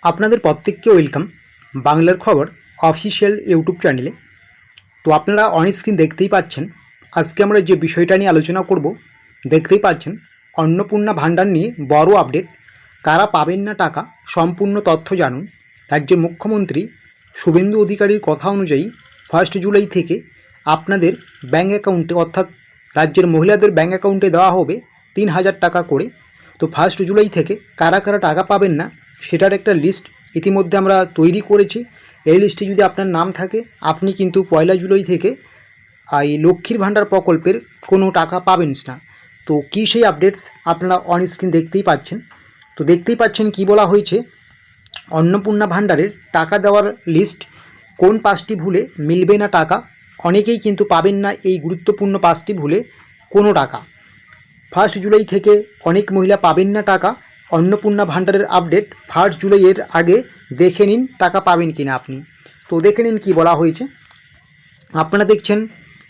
আপনাদের প্রত্যেককে ওয়েলকাম বাংলার খবর অফিসিয়াল ইউটিউব চ্যানেলে। তো আপনারা অন স্ক্রিন দেখতেই পাচ্ছেন, আজকে আমরা যে বিষয়টা নিয়ে আলোচনা করব, দেখতেই পাচ্ছেন অন্নপূর্ণা ভাণ্ডার নিয়ে বড় আপডেট। কারা পাবেন না টাকা, সম্পূর্ণ তথ্য জানুন। রাজ্যের মুখ্যমন্ত্রী শুভেন্দু অধিকারীর কথা অনুযায়ী 1 জুলাই থেকে আপনাদের ব্যাঙ্ক অ্যাকাউন্টে, অর্থাৎ রাজ্যের মহিলাদের ব্যাঙ্ক অ্যাকাউন্টে দেওয়া হবে 3,000 টাকা করে। তো 1 জুলাই থেকে কারা কারা টাকা পাবেন না সেটার একটা লিস্ট ইতিমধ্যে আমরা তৈরি করেছি। এই লিস্টে যদি আপনার নাম থাকে, আপনি কিন্তু 1 জুলাই থেকে এই লক্ষ্মীর ভাণ্ডার প্রকল্পের কোনো টাকা পাবেন না। তো কী সেই আপডেটস আপনারা অন স্ক্রিন দেখতেই পাচ্ছেন। তো দেখতেই পাচ্ছেন কি বলা হয়েছে, অন্নপূর্ণা ভাণ্ডারের টাকা দেওয়ার লিস্ট, কোন 5টি ভুলে মিলবে না টাকা। অনেকেই কিন্তু পাবেন না এই গুরুত্বপূর্ণ 5টি ভুলে কোনো টাকা। 1 জুলাই থেকে অনেক মহিলা পাবেন না টাকা। অন্নপূর্ণা ভাণ্ডারের আপডেট 1 জুলাইয়ের আগে দেখে নিন টাকা পাবেন কিনা আপনি। তো দেখে নিন কী বলা হয়েছে। আপনারা দেখছেন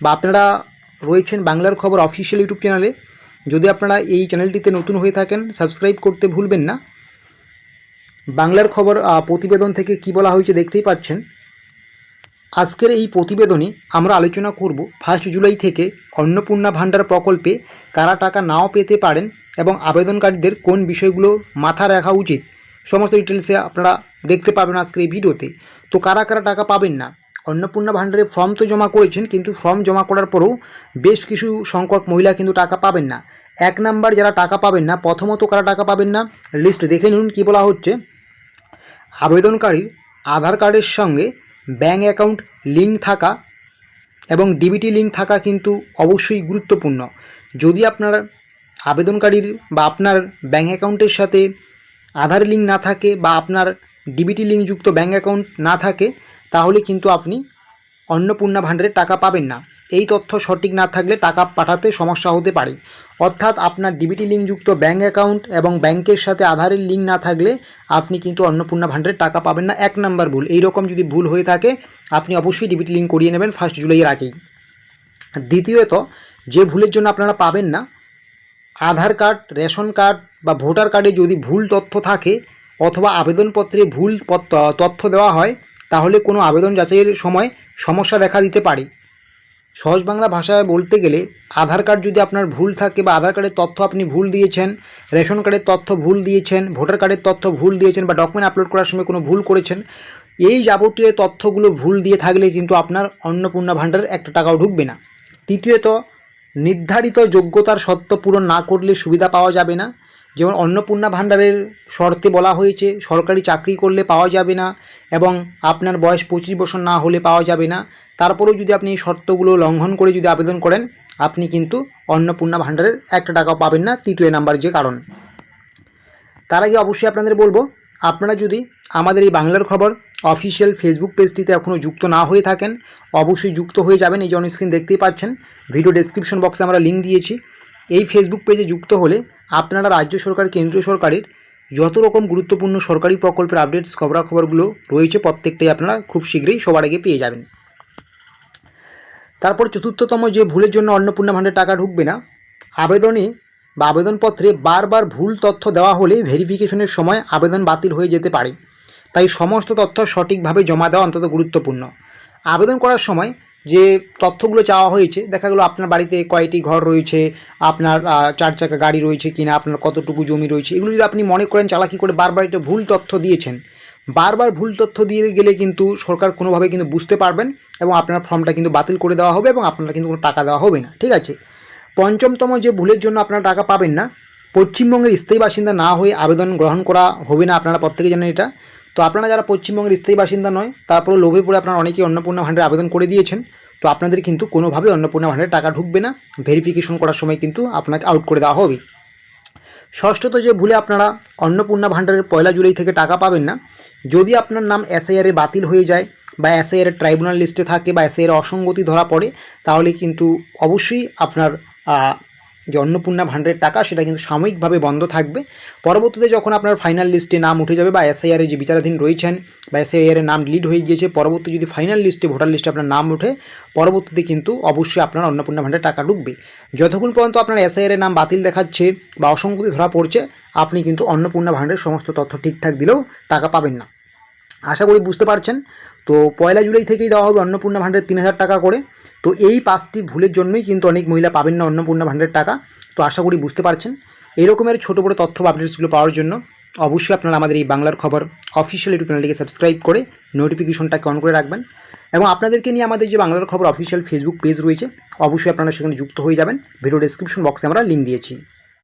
বা আপনারা রয়েছেন বাংলার খবর অফিসিয়াল ইউটিউব চ্যানেলে। যদি আপনারা এই চ্যানেলটিতে নতুন হয়ে থাকেন, সাবস্ক্রাইব করতে ভুলবেন না। বাংলার খবর প্রতিবেদন থেকে কি বলা হয়েছে দেখতেই পাচ্ছেন। আজকের এই প্রতিবেদনে আমরা আলোচনা করব 1 জুলাই থেকে অন্নপূর্ণা ভাণ্ডার প্রকল্পে কারা টাকা নাও পেতে পারেন এবং আবেদনকারীদের কোন বিষয়গুলো মাথা রাখা উচিত, সমস্ত ডিটেলসে আপনারা দেখতে পাবেন আজকের এই ভিডিওতে। তো কারা কারা টাকা পাবেন না, অন্নপূর্ণা ভাণ্ডারে ফর্ম তো জমা করেছেন, কিন্তু ফর্ম জমা করার পরেও বেশ কিছু সংখ্যক মহিলা কিন্তু টাকা পাবেন না। 1 নাম্বার যারা টাকা পাবেন না, প্রথমত কারা টাকা পাবেন না লিস্ট দেখে নিন কী বলা হচ্ছে। আবেদনকারীর আধার কার্ডের সঙ্গে ব্যাঙ্ক অ্যাকাউন্ট লিঙ্ক থাকা এবং ডিবিটি লিঙ্ক থাকা কিন্তু অবশ্যই গুরুত্বপূর্ণ। যদি আপনার আবেদনকারীর বা আপনার ব্যাঙ্ক অ্যাকাউন্টের সাথে আধার লিঙ্ক না থাকে বা আপনার ডিবিটি লিঙ্কযুক্ত ব্যাঙ্ক অ্যাকাউন্ট না থাকে, তাহলে কিন্তু আপনি অন্নপূর্ণা ভাণ্ডারের টাকা পাবেন না। এই তথ্য সঠিক না থাকলে টাকা পাঠাতে সমস্যা হতে পারে। অর্থাৎ আপনার ডিবিটি লিঙ্কযুক্ত ব্যাঙ্ক অ্যাকাউন্ট এবং ব্যাংকের সাথে আধারের লিঙ্ক না থাকলে আপনি কিন্তু অন্নপূর্ণা ভাণ্ডারের টাকা পাবেন না। 1 নাম্বার ভুল। এই রকম যদি ভুল হয়ে থাকে, আপনি অবশ্যই ডিবিটি লিঙ্ক করিয়ে নেবেন 1 জুলাইয়ের আগেই। দ্বিতীয়ত, যে ভুলের জন্য আপনারা পাবেন না, আধার কার্ড, রেশন কার্ড বা ভোটার কার্ডে যদি ভুল তথ্য থাকে অথবা আবেদনপত্রে ভুল তথ্য দেওয়া হয়, তাহলে কোনো আবেদন যাচাইয়ের সময় সমস্যা দেখা দিতে পারে। সহজ বাংলা ভাষায় বলতে গেলে, আধার কার্ড যদি আপনার ভুল থাকে বা আধার কার্ডের তথ্য আপনি ভুল দিয়েছেন, রেশন কার্ডের তথ্য ভুল দিয়েছেন, ভোটার কার্ডের তথ্য ভুল দিয়েছেন বা ডকুমেন্ট আপলোড করার সময় কোনো ভুল করেছেন, এই যাবতীয় তথ্যগুলো ভুল দিয়ে থাকলে কিন্তু আপনার অন্নপূর্ণা ভাণ্ডারের 1 টাকাও ঢুকবে না। তৃতীয়ত, নির্ধারিত যোগ্যতার শর্ত পূরণ না করলে সুবিধা পাওয়া যাবে না। যেমন অন্নপূর্ণা ভাণ্ডারের শর্তে বলা হয়েছে সরকারি চাকরি করলে পাওয়া যাবে না এবং আপনার বয়স 25 বছর না হলে পাওয়া যাবে না। তারপরেও যদি আপনি এই শর্তগুলো লঙ্ঘন করে যদি আবেদন করেন, আপনি কিন্তু অন্নপূর্ণা ভাণ্ডারের 1 টাকাও পাবেন না, তৃতীয় নাম্বার যে কারণ। তার আগে অবশ্যই আপনাদের বলবো, আপনারা যদি আমাদের এই বাংলার খবর অফিসিয়াল ফেসবুক পেজটিতে এখনও যুক্ত না হয়ে থাকেন, অবশ্যই যুক্ত হয়ে যাবেন। এই যে অন স্ক্রিন দেখতেই পাচ্ছেন, ভিডিও ডেসক্রিপশন বক্সে আমরা লিঙ্ক দিয়েছি। এই ফেসবুক পেজে যুক্ত হলে আপনারা রাজ্য সরকার, কেন্দ্রীয় সরকারের যত রকম গুরুত্বপূর্ণ সরকারি প্রকল্পের আপডেটস, খবরাখবরগুলো রয়েছে প্রত্যেকটাই আপনারা খুব শীঘ্রই সবার আগে পেয়ে যাবেন। তারপর চতুর্থতম যে ভুলের জন্য অন্নপূর্ণা ভাণ্ডারে টাকা ঢুকবে না, আবেদনে বা আবেদনপত্রে বারবার ভুল তথ্য দেওয়া হলে ভেরিফিকেশনের সময় আবেদন বাতিল হয়ে যেতে পারে। তাই সমস্ত তথ্য সঠিকভাবে জমা দেওয়া অত্যন্ত গুরুত্বপূর্ণ। আবেদন করার সময় যে তথ্যগুলো চাওয়া হয়েছে, দেখা গেলো আপনার বাড়িতে কয়টি ঘর রয়েছে, আপনার 4 চাকা গাড়ি রয়েছে কিনা, আপনার কতটুকু জমি রয়েছে, এগুলো যদি আপনি মনে করেন চালাকি করে বারবার এটা ভুল তথ্য দিয়েছেন, বারবার ভুল তথ্য দিয়ে গেলে কিন্তু সরকার কোনোভাবে কিন্তু বুঝতে পারবেন এবং আপনার ফর্মটা কিন্তু বাতিল করে দেওয়া হবে এবং আপনারা কিন্তু কোনো টাকা দেওয়া হবে না। ঠিক আছে। পঞ্চমতম যে ভুলের জন্য আপনারা টাকা পাবেন না, পশ্চিমবঙ্গের স্থায়ী বাসিন্দা না হয়ে আবেদন গ্রহণ করা হবে না। আপনারা প্রত্যেকে জানেন এটা। তো আপনারা যারা পশ্চিমবঙ্গের স্থায়ী বাসিন্দা নয়, তারপরে লোভে পড়ে আপনারা অনেকেই অন্নপূর্ণা ভাণ্ডারে আবেদন করে দিয়েছেন, তো আপনাদের কিন্তু কোনোভাবে অন্নপূর্ণা ভাণ্ডারে টাকা ঢুকবে না। ভেরিফিকেশন করার সময় কিন্তু আপনাকে আউট করে দেওয়া হবে। ষষ্ঠত যে ভুলে আপনারা অন্নপূর্ণা ভাণ্ডারের 1 জুলাই থেকে টাকা পাবেন না, যদি আপনার নাম এসআইআরে বাতিল হয়ে যায় বা এসআইআরের ট্রাইব্যুনাল লিস্টে থাকে বা এসআইআর অসঙ্গতি ধরা পড়ে, তাহলে কিন্তু অবশ্যই আপনার যে অন্নপূর্ণা ভাণ্ডারের টাকা সেটা কিন্তু সাময়িকভাবে বন্ধ থাকবে। পরবর্তীতে যখন আপনার ফাইনাল লিস্টে নাম উঠে যাবে বা এসআইআরে যে বিচারাধীন রয়েছেন বা এসআইআরের নাম ডিলিট হয়ে গিয়েছে, পরবর্তী যদি ফাইনাল লিস্টে, ভোটার লিস্টে আপনার নাম ওঠে, পরবর্তীতে কিন্তু অবশ্যই আপনার অন্নপূর্ণা ভাণ্ডারের টাকা ঢুকবে। যতক্ষণ পর্যন্ত আপনার এসআইআর নাম বাতিল দেখাচ্ছে বা অসংগতি ধরা পড়ছে, আপনি কিন্তু অন্নপূর্ণা ভাণ্ডারের সমস্ত তথ্য ঠিকঠাক দিলেও টাকা পাবেন না। আশা করি বুঝতে পারছেন। তো 1 জুলাই থেকেই দেওয়া হবে অন্নপূর্ণা ভাণ্ডারের 3000 টাকা করে। তো এই 5টি ভুলের জন্যই কিন্তু অনেক মহিলা পাবেন না অন্নপূর্ণা ভাণ্ডারের টাকা। তো আশা করি বুঝতে পারছেন। এই রকমের ছোটো বড়ো তথ্য বা আপডেটসগুলো পাওয়ার জন্য অবশ্যই আপনারা আমাদের এই বাংলার খবর অফিসিয়াল ইউটিউব চ্যানেলটিকে সাবস্ক্রাইব করে নোটিফিকেশনটাকে অন করে রাখবেন। এবং আপনাদেরকে নিয়ে আমাদের যে বাংলার খবর অফিসিয়াল ফেসবুক পেজ রয়েছে, অবশ্যই আপনারা সেখানে যুক্ত হয়ে যাবেন। ভিডিও ডেসক্রিপশন বক্সে আমরা লিঙ্ক দিয়েছি।